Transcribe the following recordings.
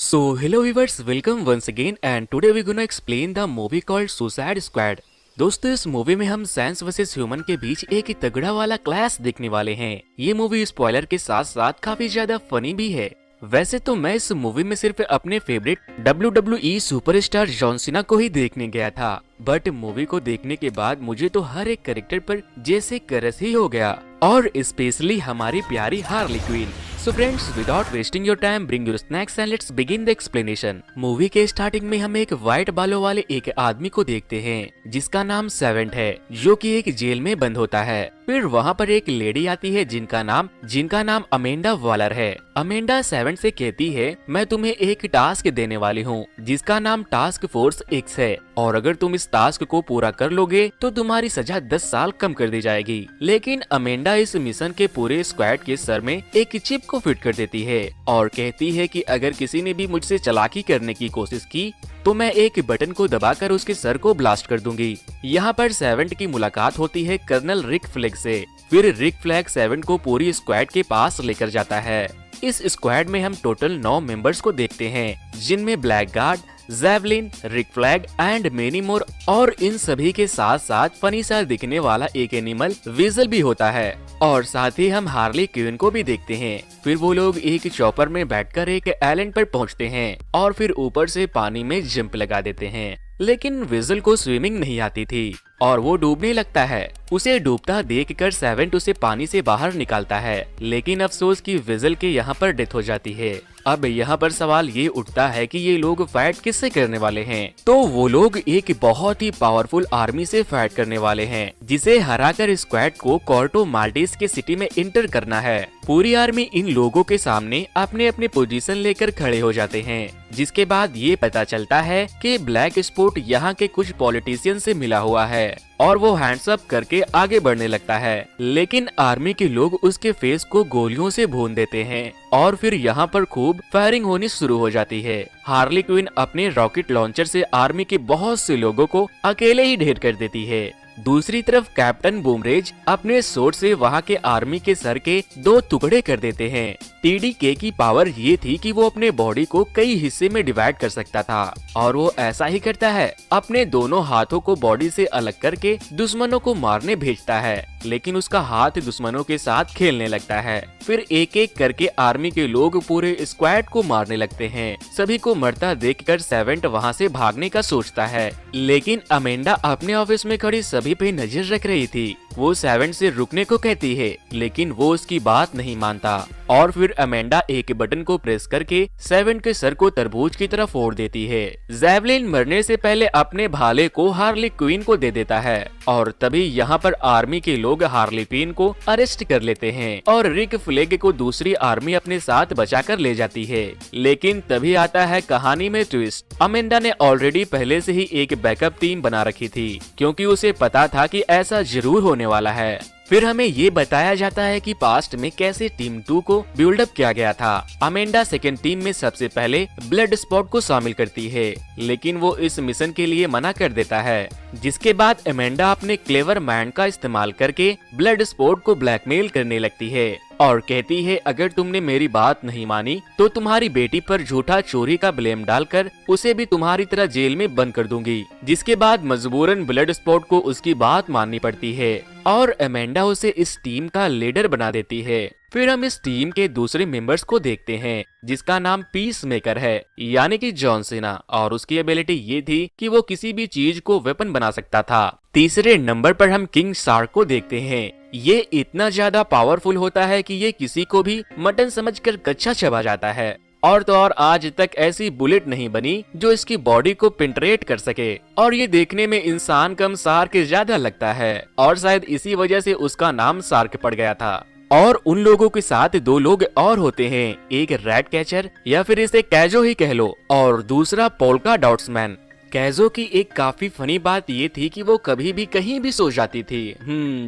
Hello viewers, welcome once again and today we're gonna explain the movie called Suicide Squad। दोस्तों इस movie में हम science versus human के बीच एक तगड़ा वाला क्लैश देखने वाले हैं। ये मूवी स्पॉइलर के साथ साथ काफी ज्यादा फनी भी है। वैसे तो मैं इस मूवी में सिर्फ अपने favourite WWE superstar John Cena को ही देखने गया था, बट मूवी को देखने के बाद मुझे तो हर एक कैरेक्टर पर जैसे करस ही हो गया, और स्पेशली हमारी प्यारी Harley Quinn. So friends, without wasting your time, bring your snacks and let's begin the explanation। Movie के स्टार्टिंग में हम एक व्हाइट बालों वाले एक आदमी को देखते हैं जिसका नाम सेवेंट है, जो कि एक जेल में बंद होता है। फिर वहाँ पर एक लेडी आती है जिनका नाम अमेंडा वॉलर है। अमेंडा सेवेंट से कहती है, मैं तुम्हें एक टास्क देने वाली हूँ जिसका नाम टास्क फोर्स एक्स है, और अगर तुम इस टास्क को पूरा कर लोगे तो तुम्हारी सजा 10 साल कम कर दी जाएगी। लेकिन अमेंडा इस मिशन के पूरे स्क्वाड के सर में एक चिप को फिट कर देती है और कहती है कि अगर किसी ने भी मुझसे चालाकी करने की कोशिश की तो मैं एक बटन को दबाकर उसके सर को ब्लास्ट कर दूंगी। यहाँ पर सेवेंट की मुलाकात होती है कर्नल रिक फ्लैग से। फिर रिक फ्लैग सेवेंट को पूरी स्क्वाड के पास लेकर जाता है। इस स्क्वाड में हम टोटल 9 मेंबर्स को देखते हैं, जिनमें black guard, javelin, Rick Flag and many more, और इन सभी के साथ साथ फनी सा दिखने वाला एक एनिमल विजल भी होता है, और साथ ही हम हार्ली क्वीन को भी देखते हैं। फिर वो लोग एक चॉपर में बैठकर एक आइलैंड पर पहुंचते हैं और फिर ऊपर से पानी में जंप लगा देते हैं। लेकिन विजल को स्विमिंग नहीं आती थी और वो डूबने लगता है। उसे डूबता देखकर सेवेंट उसे पानी से बाहर निकालता है, लेकिन अफसोस कि विजल के यहाँ पर डेथ हो जाती है। अब यहाँ पर सवाल ये उठता है कि ये लोग फाइट किससे करने वाले हैं? तो वो लोग एक बहुत ही पावरफुल आर्मी से फाइट करने वाले हैं, जिसे हराकर स्क्वाड को कोर्टो माल्टीज के सिटी में इंटर करना है। पूरी आर्मी इन लोगों के सामने अपने अपने पोजीशन लेकर खड़े हो जाते हैं, जिसके बाद ये पता चलता है कि ब्लैक स्पॉट यहाँ के कुछ पॉलिटिशियन से मिला हुआ है और वो हैंड्स अप करके आगे बढ़ने लगता है। लेकिन आर्मी के लोग उसके फेस को गोलियों से भून देते हैं और फिर यहाँ पर खूब फायरिंग होनी शुरू हो जाती है। हार्ली क्वीन अपने रॉकेट लॉन्चर से आर्मी के बहुत से लोगों को अकेले ही ढेर कर देती है। दूसरी तरफ कैप्टन बूमरेज अपने सोर्ड से वहाँ के आर्मी के सर के 2 टुकड़े कर देते हैं। TDK की पावर ये थी कि वो अपने बॉडी को कई हिस्से में डिवाइड कर सकता था, और वो ऐसा ही करता है। अपने दोनों हाथों को बॉडी से अलग करके दुश्मनों को मारने भेजता है, लेकिन उसका हाथ दुश्मनों के साथ खेलने लगता है। फिर एक एक करके आर्मी के लोग पूरे स्क्वाड को मारने लगते हैं। सभी को मरता देखकर सेवेंट वहाँ से भागने का सोचता है, लेकिन अमेंडा अपने ऑफिस में खड़ी सभी पे नजर रख रही थी। वो सेवेंट से रुकने को कहती है, लेकिन वो उसकी बात नहीं मानता, और फिर अमेंडा एक बटन को प्रेस करके सेवेंट के सर को तरबूज की तरफ फोड़ देती है। जेवलिन मरने से पहले अपने भाले को हार्ली क्वीन को दे देता है, और तभी यहाँ पर आर्मी के लोग हार्ली क्वीन को अरेस्ट कर लेते हैं और रिक फ्लैग को दूसरी आर्मी अपने साथ बचाकर ले जाती है। लेकिन तभी आता है कहानी में ट्विस्ट। अमेंडा ने ऑलरेडी पहले से ही एक बैकअप टीम बना रखी थी, क्योंकि उसे पता था कि ऐसा जरूर होने वाला है। फिर हमें ये बताया जाता है कि पास्ट में कैसे टीम 2 को बिल्डअप किया गया था। अमेंडा सेकेंड टीम में सबसे पहले ब्लड स्पॉट को शामिल करती है, लेकिन वो इस मिशन के लिए मना कर देता है, जिसके बाद अमेंडा अपने क्लेवर माइंड का इस्तेमाल करके ब्लड स्पॉट को ब्लैकमेल करने लगती है और कहती है, अगर तुमने मेरी बात नहीं मानी तो तुम्हारी बेटी पर झूठा चोरी का ब्लेम डालकर उसे भी तुम्हारी तरह जेल में बंद कर दूंगी। जिसके बाद मजबूरन ब्लड स्पॉट को उसकी बात माननी पड़ती है और अमेंडा उसे इस टीम का लीडर बना देती है। फिर हम इस टीम के दूसरे मेंबर्स को देखते हैं, जिसका नाम पीस मेकर है, यानी कि जॉन सीना, और उसकी एबिलिटी ये थी कि वो किसी भी चीज को वेपन बना सकता था। तीसरे नंबर पर हम किंग शार्क को देखते हैं। ये इतना ज्यादा पावरफुल होता है कि ये किसी को भी मटन समझकर कच्चा चबा जाता है, और तो और आज तक ऐसी बुलेट नहीं बनी जो इसकी बॉडी को पेंट्रेट कर सके, और ये देखने में इंसान कम शार्क ज्यादा लगता है, और शायद इसी वजह से उसका नाम शार्क पड़ गया था। और उन लोगों के साथ 2 लोग और होते हैं, एक रैट कैचर या फिर इसे कैजो ही कह लो, और दूसरा पोल्का डॉट्स मैन। कैजो की एक काफी फनी बात ये थी कि वो कभी भी कहीं भी सो जाती थी,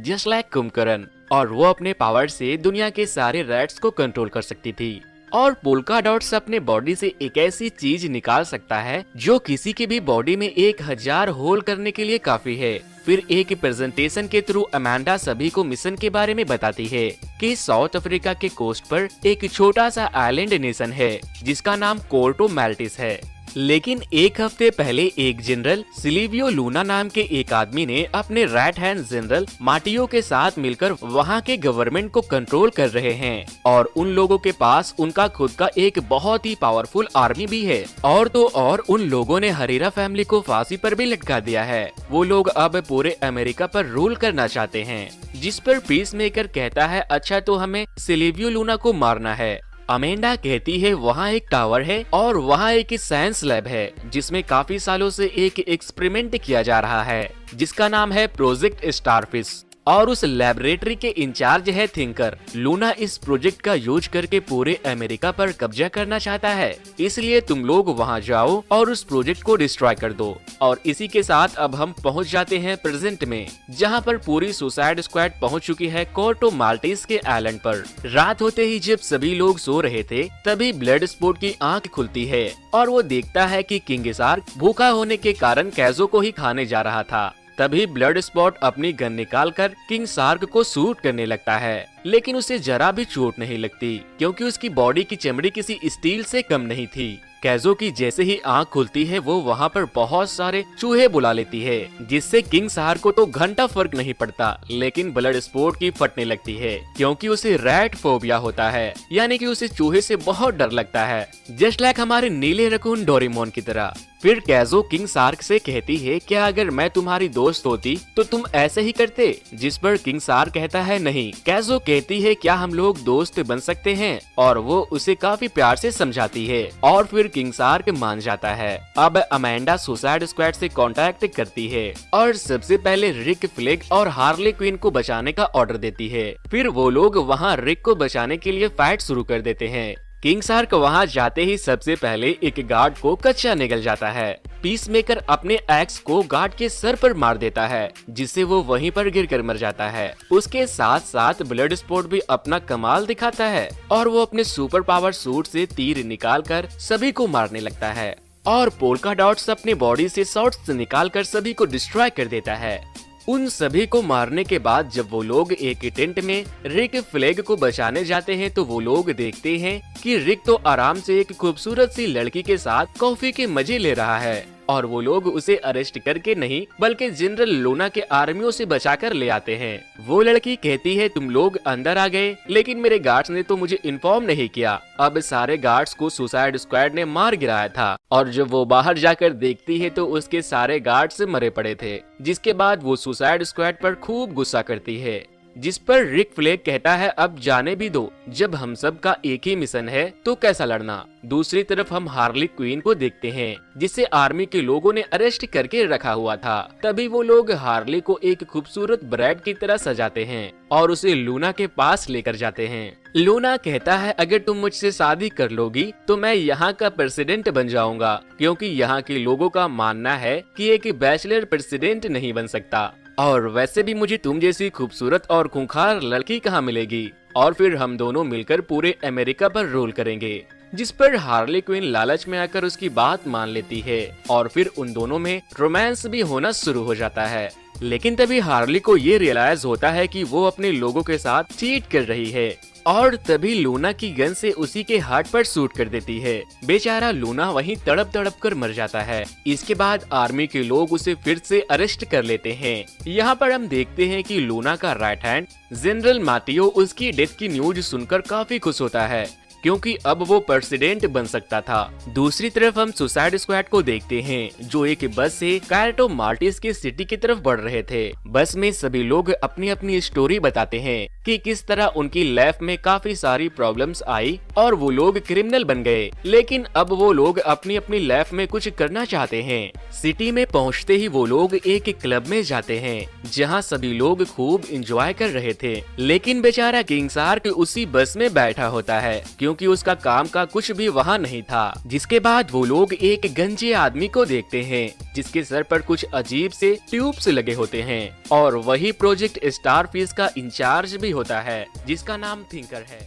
जस्ट लाइक कुंभकर्ण, और वो अपने पावर से दुनिया के सारे रैट्स को कंट्रोल कर सकती थी। और पोल्का डॉट्स अपने बॉडी से एक ऐसी चीज निकाल सकता है जो किसी की भी बॉडी में 1000 होल करने के लिए काफी है। फिर एक प्रेजेंटेशन के थ्रू अमांडा सभी को मिशन के बारे में बताती है कि साउथ अफ्रीका के कोस्ट पर एक छोटा सा आइलैंड नेशन है जिसका नाम कोर्टो मैल्टिस है। लेकिन एक हफ्ते पहले एक जनरल सिल्वियो लूना नाम के एक आदमी ने अपने राइट हैंड जनरल माटियो के साथ मिलकर वहां के गवर्नमेंट को कंट्रोल कर रहे हैं और उन लोगों के पास उनका खुद का एक बहुत ही पावरफुल आर्मी भी है। और तो और उन लोगों ने हरीरा फैमिली को फांसी पर भी लटका दिया है। वो लोग अब पूरे अमेरिका पर रूल करना चाहते हैं, जिस पर पीस मेकर कहता है अच्छा तो हमें सिल्वियो लूना को मारना है। अमेंडा कहती है वहाँ एक टावर है और वहाँ एक साइंस लैब है जिसमें काफी सालों से एक एक्सपेरिमेंट किया जा रहा है जिसका नाम है प्रोजेक्ट स्टारफिश और उस लैबोरेटरी के इंचार्ज है थिंकर। लूना इस प्रोजेक्ट का यूज करके पूरे अमेरिका पर कब्जा करना चाहता है, इसलिए तुम लोग वहां जाओ और उस प्रोजेक्ट को डिस्ट्रॉय कर दो। और इसी के साथ अब हम पहुंच जाते हैं प्रेजेंट में, जहां पर पूरी सुसाइड स्क्वाड पहुंच चुकी है कोर्टो माल्टिस के आइलैंड पर। रात होते ही जब सभी लोग सो रहे थे तभी ब्लड स्पोर्ट की आंख खुलती है और वो देखता है कि किंग शार्क भूखा होने के कारण कैजो को ही खाने जा रहा था। तभी ब्लड स्पॉट अपनी गन निकालकर किंग शार्क को शूट करने लगता है, लेकिन उसे जरा भी चोट नहीं लगती क्योंकि उसकी बॉडी की चमड़ी किसी स्टील से कम नहीं थी। कैजो की जैसे ही आंख खुलती है वो वहाँ पर बहुत सारे चूहे बुला लेती है, जिससे किंग शार्क को तो घंटा फर्क नहीं पड़ता, लेकिन ब्लड स्पोर्ट की फटने लगती है क्योंकि उसे रैट फोबिया होता है, यानी कि उसे चूहे से बहुत डर लगता है, जस्ट लाइक हमारे नीले रकून डोरेमोन की तरह। फिर कैजो किंग शार्क से कहती है क्या अगर मैं तुम्हारी दोस्त होती तो तुम ऐसे ही करते, जिस पर किंग शार्क कहता है नहीं। कैजो कहती है क्या हम लोग दोस्त बन सकते हैं, और वो उसे काफी प्यार से समझाती है और फिर किंग शार्क मान जाता है। अब अमेंडा सुसाइड स्क्वाड से कांटेक्ट करती है और सबसे पहले रिक फ्लेग और हार्ले क्वीन को बचाने का ऑर्डर देती है। फिर वो लोग वहाँ रिक को बचाने के लिए फाइट शुरू कर देते हैं। किंग शार्क वहां जाते ही सबसे पहले एक गार्ड को कच्चा निकल जाता है। पीस मेकर अपने एक्स को गार्ड के सर पर मार देता है, जिससे वो वहीं पर गिरकर मर जाता है। उसके साथ साथ ब्लड स्पोर्ट भी अपना कमाल दिखाता है और वो अपने सुपर पावर सूट से तीर निकालकर सभी को मारने लगता है और पोल्का डॉट्स अपने बॉडी से शॉट्स निकालकर सभी को डिस्ट्रॉय कर देता है। उन सभी को मारने के बाद जब वो लोग एक टेंट में रिक फ्लेग को बचाने जाते हैं तो वो लोग देखते हैं कि रिक तो आराम से एक खूबसूरत सी लड़की के साथ कॉफी के मजे ले रहा है और वो लोग उसे अरेस्ट करके नहीं बल्कि जनरल लूना के आर्मियों से बचाकर ले आते हैं। वो लड़की कहती है तुम लोग अंदर आ गए लेकिन मेरे गार्ड्स ने तो मुझे इन्फॉर्म नहीं किया। अब सारे गार्ड्स को सुसाइड स्क्वाड ने मार गिराया था और जब वो बाहर जाकर देखती है तो उसके सारे गार्ड्स मरे पड़े थे, जिसके बाद वो सुसाइड स्क्वाड पर खूब गुस्सा करती है, जिस पर रिक फ्लेग कहता है अब जाने भी दो, जब हम सब का एक ही मिशन है तो कैसा लड़ना। दूसरी तरफ हम हार्ली क्वीन को देखते हैं जिसे आर्मी के लोगों ने अरेस्ट करके रखा हुआ था। तभी वो लोग हार्ली को एक खूबसूरत ब्राइड की तरह सजाते हैं और उसे लूना के पास लेकर जाते हैं। लूना कहता है अगर तुम मुझसे शादी कर लोगी तो मैं यहाँ का प्रेसिडेंट बन जाऊंगा, क्योंकि यहाँ के लोगों का मानना है कि एक बैचलर प्रेसिडेंट नहीं बन सकता और वैसे भी मुझे तुम जैसी खूबसूरत और खूंखार लड़की कहाँ मिलेगी, और फिर हम दोनों मिलकर पूरे अमेरिका पर रूल करेंगे। जिस पर हार्ली क्वीन लालच में आकर उसकी बात मान लेती है और फिर उन दोनों में रोमांस भी होना शुरू हो जाता है। लेकिन तभी हार्ली को ये रियलाइज होता है कि वो अपने लोगों के साथ चीट कर रही है और तभी लूना की गन से उसी के हार्ट पर शूट कर देती है। बेचारा लूना वहीं तड़प तड़प कर मर जाता है। इसके बाद आर्मी के लोग उसे फिर से अरेस्ट कर लेते हैं। यहाँ पर हम देखते हैं कि लूना का राइट हैंड जनरल माटियो उसकी डेथ की न्यूज सुनकर काफी खुश होता है, क्योंकि अब वो प्रेसिडेंट बन सकता था। दूसरी तरफ हम सुसाइड स्क्वाड को देखते हैं जो एक बस से कोर्टो माल्टिस की सिटी की तरफ बढ़ रहे थे। बस में सभी लोग अपनी अपनी स्टोरी बताते हैं कि किस तरह उनकी लाइफ में काफी सारी प्रॉब्लम्स आई और वो लोग क्रिमिनल बन गए, लेकिन अब वो लोग अपनी अपनी लाइफ में कुछ करना चाहते हैं। सिटी में पहुंचते ही वो लोग एक क्लब में जाते हैं जहां सभी लोग खूब एंजॉय कर रहे थे, लेकिन बेचारा किंग शार्क उसी बस में बैठा होता है क्योंकि उसका काम का कुछ भी वहाँ नहीं था। जिसके बाद वो लोग एक गंजे आदमी को देखते हैं जिसके सर पर कुछ अजीब से ट्यूब्स लगे होते हैं और वही प्रोजेक्ट स्टारफिश का इंचार्ज भी होता है जिसका नाम थिंकर है।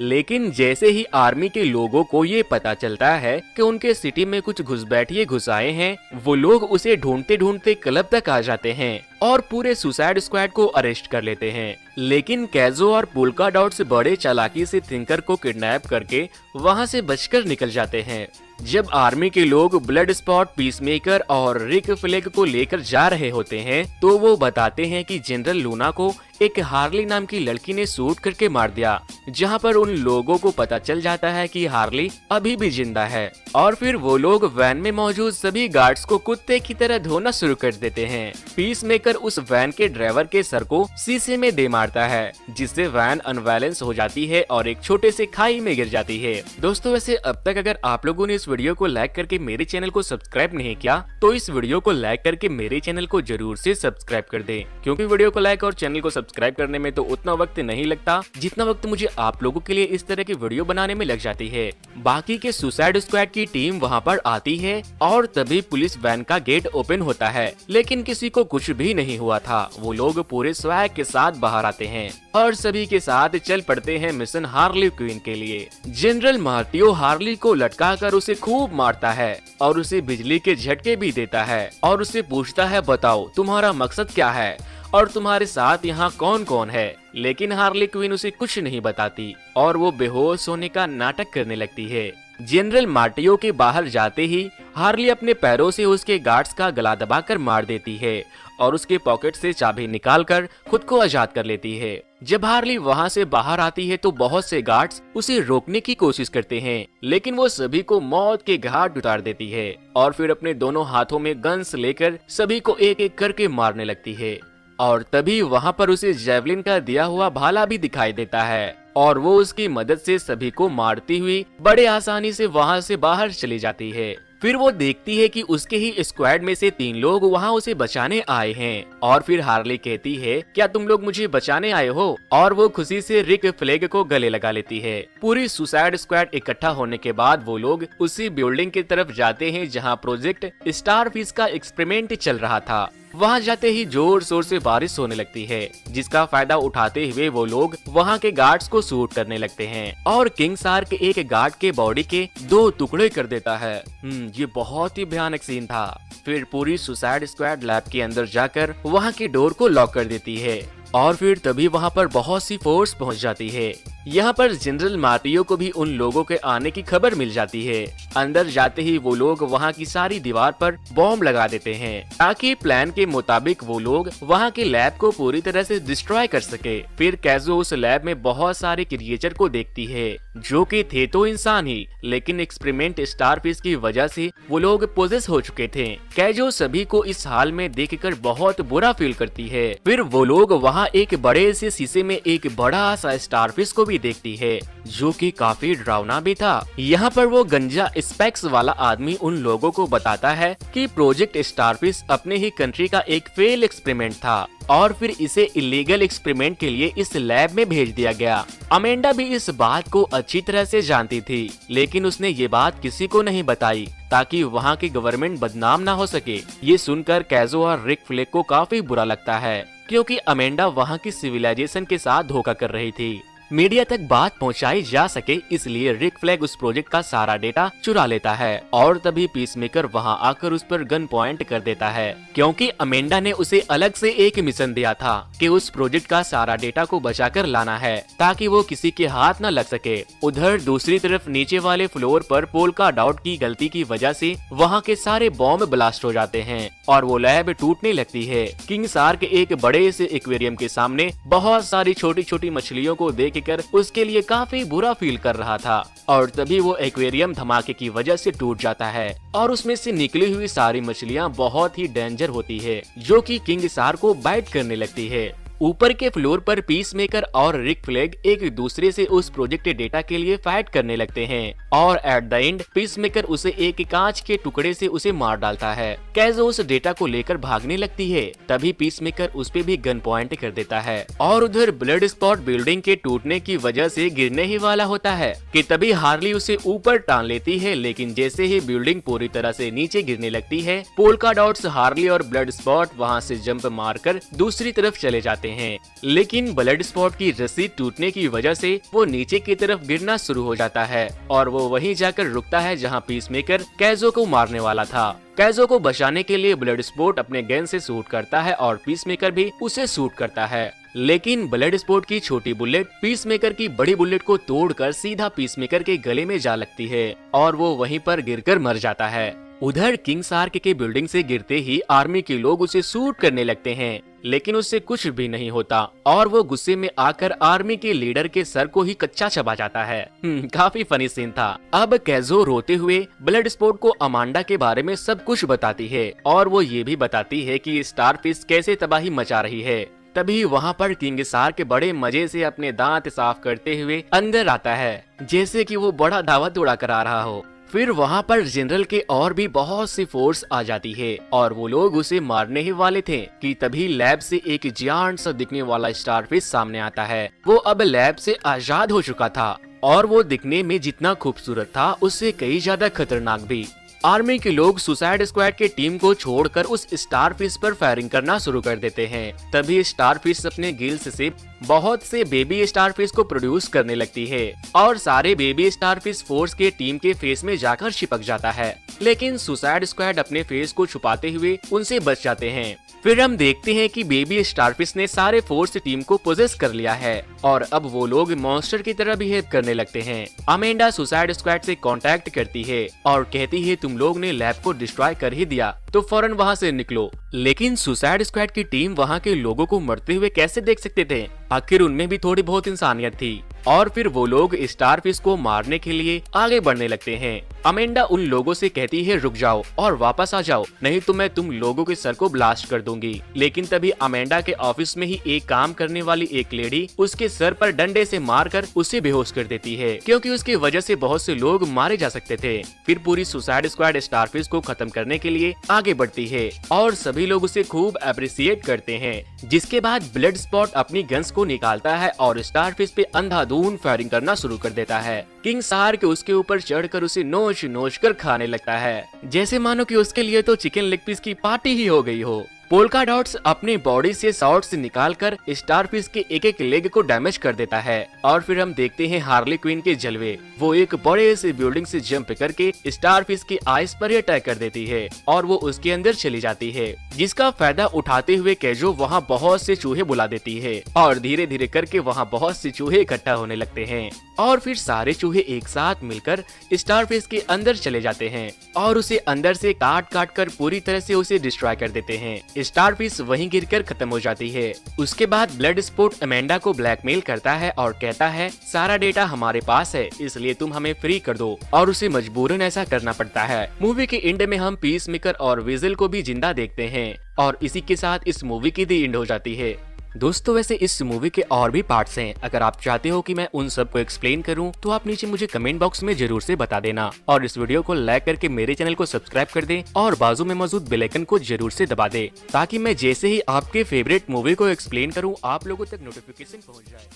लेकिन जैसे ही आर्मी के लोगों को ये पता चलता है कि उनके सिटी में कुछ घुसपैठिए घुस आए हैं, वो लोग उसे ढूंढते ढूंढते क्लब तक आ जाते हैं और पूरे सुसाइड स्क्वाड को अरेस्ट कर लेते हैं। लेकिन कैजो और पोल्का डॉट्स बड़े चालाकी से थिंकर को किडनैप करके वहां से बचकर निकल जाते हैं। जब आर्मी के लोग ब्लड स्पॉट, पीसमेकर और रिक फ्लेग को लेकर जा रहे होते हैं तो वो बताते हैं कि जनरल लूना को एक हार्ली नाम की लड़की ने शूट करके मार दिया, जहां पर उन लोगों को पता चल जाता है कि हार्ली अभी भी जिंदा है। और फिर वो लोग वैन में मौजूद सभी गार्ड्स को कुत्ते की तरह धोना शुरू कर देते हैं। पीसमेकर उस वैन के ड्राइवर के सर को शीशे में दे मारता है, जिससे वैन अनबैलेंस हो जाती है और एक छोटे से खाई में गिर जाती है। दोस्तों, वैसे अब तक अगर आप लोगों ने इस वीडियो को लाइक करके मेरे चैनल को सब्सक्राइब नहीं किया तो इस वीडियो को लाइक करके मेरे चैनल को जरूर से सब्सक्राइब कर दें, क्योंकि वीडियो को लाइक और चैनल को सब्सक्राइब करने में तो उतना वक्त नहीं लगता जितना वक्त मुझे आप लोगों के लिए इस तरह की वीडियो बनाने में लग जाती है। बाकी के सुसाइड स्क्वाड की टीम वहां पर आती है और तभी पुलिस वैन का गेट ओपन होता है, लेकिन किसी को कुछ भी नहीं हुआ था। वो लोग पूरे स्वैग के साथ बाहर आते हैं और सभी के साथ चल पड़ते हैं मिशन हार्ली क्वीन के लिए। जनरल मार्टियो हार्ली को लटका कर उसे खूब मारता है और उसे बिजली के झटके भी देता है और उसे पूछता है, बताओ तुम्हारा मकसद क्या है और तुम्हारे साथ यहाँ कौन कौन है। लेकिन हार्ली क्वीन उसे कुछ नहीं बताती और वो बेहोश होने का नाटक करने लगती है। जनरल मार्टियो के बाहर जाते ही हार्ली अपने पैरों से उसके गार्ड्स का गला दबाकर मार देती है और उसके पॉकेट से चाबी निकालकर खुद को आजाद कर लेती है। जब हार्ली वहां से बाहर आती है तो बहुत से गार्ड्स उसे रोकने की कोशिश करते हैं, लेकिन वो सभी को मौत के घाट उतार देती है और फिर अपने दोनों हाथों में गन्स लेकर सभी को एक एक करके मारने लगती है। और तभी वहां पर उसे जेवलिन का दिया हुआ भाला भी दिखाई देता है और वो उसकी मदद से सभी को मारती हुई बड़े आसानी से वहां से बाहर चली जाती है। फिर वो देखती है कि उसके ही स्क्वाड में से 3 लोग वहाँ उसे बचाने आए हैं और फिर हार्ली कहती है, क्या तुम लोग मुझे बचाने आए हो? और वो खुशी से रिक फ्लेग को गले लगा लेती है। पूरी सुसाइड स्क्वाड इकट्ठा होने के बाद वो लोग उसी बिल्डिंग की तरफ जाते हैं जहाँ प्रोजेक्ट स्टारफिश का एक्सपेरिमेंट चल रहा था। वहां जाते ही जोर शोर से बारिश होने लगती है, जिसका फायदा उठाते हुए वो लोग वहां के गार्ड्स को शूट करने लगते हैं और किंग शार्क एक गार्ड के बॉडी के 2 टुकड़े कर देता है। ये बहुत ही भयानक सीन था। फिर पूरी सुसाइड स्क्वाड लैब के अंदर जाकर वहां की डोर को लॉक कर देती है और फिर तभी वहां पर बहुत सी फोर्स पहुंच जाती है। यहाँ पर जनरल मार्टियो को भी उन लोगों के आने की खबर मिल जाती है। अंदर जाते ही वो लोग वहाँ की सारी दीवार पर बॉम्ब लगा देते हैं ताकि प्लान के मुताबिक वो लोग वहाँ के लैब को पूरी तरह से डिस्ट्रॉय कर सके। फिर कैजो उस लैब में बहुत सारे क्रिएचर को देखती है जो कि थे तो इंसान ही, लेकिन एक्सपेरिमेंट स्टारफिश की वजह से वो लोग पोजेस हो चुके थे। कैजो सभी को इस हाल में देखकर बहुत बुरा फील करती है। फिर वो लोग वहाँ एक बड़े से शीशे में एक बड़ा सा स्टारफिश को भी देखती है जो कि काफी डरावना भी था। यहाँ पर वो गंजा स्पेक्स वाला आदमी उन लोगों को बताता है कि प्रोजेक्ट स्टारफिश अपने ही कंट्री का एक फेल एक्सपेरिमेंट था और फिर इसे इलीगल एक्सपेरिमेंट के लिए इस लैब में भेज दिया गया। अमेंडा भी इस बात को अच्छी तरह से जानती थी, लेकिन उसने ये बात किसी को नहीं बताई ताकि वहाँ की गवर्नमेंट बदनाम ना हो सके। ये सुनकर कैजो और रिक फ्लेग को काफी बुरा लगता है, क्योंकि अमेंडा वहाँ की सिविलाइजेशन के साथ धोखा कर रही थी। मीडिया तक बात पहुंचाई जा सके इसलिए रिक फ्लैग उस प्रोजेक्ट का सारा डेटा चुरा लेता है और तभी पीसमेकर वहां आकर उस पर गन पॉइंट कर देता है, क्योंकि अमेंडा ने उसे अलग से एक मिशन दिया था कि उस प्रोजेक्ट का सारा डेटा को बचाकर लाना है ताकि वो किसी के हाथ न लग सके। उधर दूसरी तरफ नीचे वाले फ्लोर पर पोल्का डॉट की गलती की वजह से वहाँ के सारे बॉम्ब ब्लास्ट हो जाते हैं और वो लैब टूटने लगती है। किंग शार्क एक बड़े से एक्वेरियम के सामने बहुत सारी छोटी छोटी मछलियों को देख कर उसके लिए काफी बुरा फील कर रहा था और तभी वो एक्वेरियम धमाके की वजह से टूट जाता है और उसमें से निकली हुई सारी मछलियां बहुत ही डेंजर होती है जो कि किंग शार्क को बाइट करने लगती है। ऊपर के फ्लोर पर पीसमेकर और रिक फ्लैग एक दूसरे से उस प्रोजेक्ट डेटा के लिए फाइट करने लगते हैं और एट द एंड पीसमेकर उसे एक कांच के टुकड़े से उसे मार डालता है। कैजो उस डेटा को लेकर भागने लगती है, तभी पीसमेकर उस पे भी गन पॉइंट कर देता है और उधर ब्लड स्पॉट बिल्डिंग के टूटने की वजह से गिरने ही वाला होता है कि तभी हार्ली उसे ऊपर टान लेती है, लेकिन जैसे ही बिल्डिंग पूरी तरह से नीचे गिरने लगती है पोल्का डॉट्स, हार्ली और ब्लड स्पॉट वहाँ से जंप मारकर दूसरी तरफ चले जाते हैं, लेकिन ब्लड स्पॉट की रस्सी टूटने की वजह से वो नीचे की तरफ गिरना शुरू हो जाता है और वो वहीं जाकर रुकता है जहां पीसमेकर कैज़ो को मारने वाला था। कैज़ो को बचाने के लिए ब्लड स्पॉट अपने गन से शूट करता है और पीसमेकर भी उसे शूट करता है, लेकिन ब्लड स्पॉट की छोटी बुलेट पीसमेकर की बड़ी बुलेट को तोड़कर सीधा पीसमेकर के गले में जा लगती है और वो वहीं पर गिरकर मर जाता है। उधर किंग शार्क के बिल्डिंग से गिरते ही आर्मी के लोग उसे शूट करने लगते हैं, लेकिन उससे कुछ भी नहीं होता और वो गुस्से में आकर आर्मी के लीडर के सर को ही कच्चा चबा जाता है। काफी फनी सीन था। अब कैज़ो रोते हुए ब्लड स्पॉट को अमांडा के बारे में सब कुछ बताती है और वो ये भी बताती है कि स्टारफिश कैसे तबाही मचा रही है। तभी वहाँ पर किंग शार्क बड़े मजे से अपने दांत साफ करते हुए अंदर आता है, जैसे कि वो बड़ा दावत उड़ा कर आ रहा हो। फिर वहाँ पर जनरल के और भी बहुत सी फोर्स आ जाती है और वो लोग उसे मारने ही वाले थे कि तभी लैब से एक जियांट सा दिखने वाला स्टारफिश सामने आता है। वो अब लैब से आजाद हो चुका था और वो दिखने में जितना खूबसूरत था उससे कई ज्यादा खतरनाक भी। आर्मी के लोग सुसाइड स्क्वाड के टीम को छोड़कर उस स्टारफिश पर फायरिंग करना शुरू कर देते हैं। तभी स्टारफिश अपने गिल्स से बहुत से बेबी स्टारफिश को प्रोड्यूस करने लगती है और सारे बेबी स्टारफिश फोर्स के टीम के फेस में जाकर चिपक जाता है, लेकिन सुसाइड स्क्वाड अपने फेस को छुपाते हुए उनसे बच जाते हैं। फिर हम देखते हैं कि बेबी स्टारफिश ने सारे फोर्स टीम को पोजेस कर लिया है और अब वो लोग मॉन्स्टर की तरह बिहेव करने लगते हैं। अमेंडा सुसाइड स्क्वाड से कांटेक्ट करती है और कहती है तुम लोग ने लैब को डिस्ट्रॉय कर ही दिया तो फौरन वहाँ से निकलो, लेकिन सुसाइड स्क्वाड की टीम वहाँ के लोगों को मरते हुए कैसे देख सकते थे? आखिर उनमें भी थोड़ी बहुत इंसानियत थी। और फिर वो लोग स्टारफिश को मारने के लिए आगे बढ़ने लगते हैं। अमेंडा उन लोगों से कहती है रुक जाओ और वापस आ जाओ, नहीं तो मैं तुम लोगों के सर को ब्लास्ट कर दूंगी। लेकिन तभी अमेंडा के ऑफिस में ही एक काम करने वाली एक लेडी उसके सर पर डंडे से मारकर उसे बेहोश कर देती है, क्योंकि उसकी वजह से बहुत से लोग मारे जा सकते थे। फिर पूरी सुसाइड स्क्वाड स्टारफिश को खत्म करने के लिए आगे बढ़ती है और सभी लोग उसे खूब अप्रिशिएट करते हैं। जिसके बाद ब्लड स्पॉट अपनी गन्स को निकालता है और स्टारफिश पे अंधाधुंध फायरिंग करना शुरू कर देता है। किंग शार्क उसके ऊपर चढ़कर उसे नोच नोच कर खाने लगता है, जैसे मानो कि उसके लिए तो चिकन लेग पीस की पार्टी ही हो गई हो। पोल्का डॉट्स अपनी बॉडी से शॉर्ट्स निकालकर स्टारफिश के एक एक लेग को डैमेज कर देता है और फिर हम देखते हैं हार्ली क्वीन के जलवे। वो एक बड़े से बिल्डिंग से जंप करके स्टारफिश की आइस पर अटैक कर देती है और वो उसके अंदर चली जाती है, जिसका फायदा उठाते हुए कैज़ो वहाँ बहुत से चूहे बुला देती है और धीरे धीरे करके वहाँ बहुत से चूहे इकट्ठा होने लगते हैं और फिर सारे चूहे एक साथ मिलकर स्टारफिश के अंदर चले जाते हैं और उसे अंदर से काट काट कर पूरी तरह से उसे डिस्ट्रॉय कर देते हैं। स्टारफिश वहीं गिरकर खत्म हो जाती है। उसके बाद ब्लड स्पॉट अमेंडा को ब्लैकमेल करता है और कहता है सारा डेटा हमारे पास है, इसलिए तुम हमें फ्री कर दो, और उसे मजबूरन ऐसा करना पड़ता है। मूवी के एंड में हम पीसमेकर और विजल को भी जिंदा देखते हैं और इसी के साथ इस मूवी की दी एंड हो जाती है। दोस्तों वैसे इस मूवी के और भी पार्ट्स हैं, अगर आप चाहते हो कि मैं उन सब को एक्सप्लेन करूं तो आप नीचे मुझे कमेंट बॉक्स में जरूर से बता देना और इस वीडियो को लाइक करके मेरे चैनल को सब्सक्राइब कर दें और बाजू में मौजूद बेल आइकन को जरूर से दबा दें, ताकि मैं जैसे ही आपके फेवरेट मूवी को एक्सप्लेन करूं आप लोगों तक नोटिफिकेशन पहुंच जाए।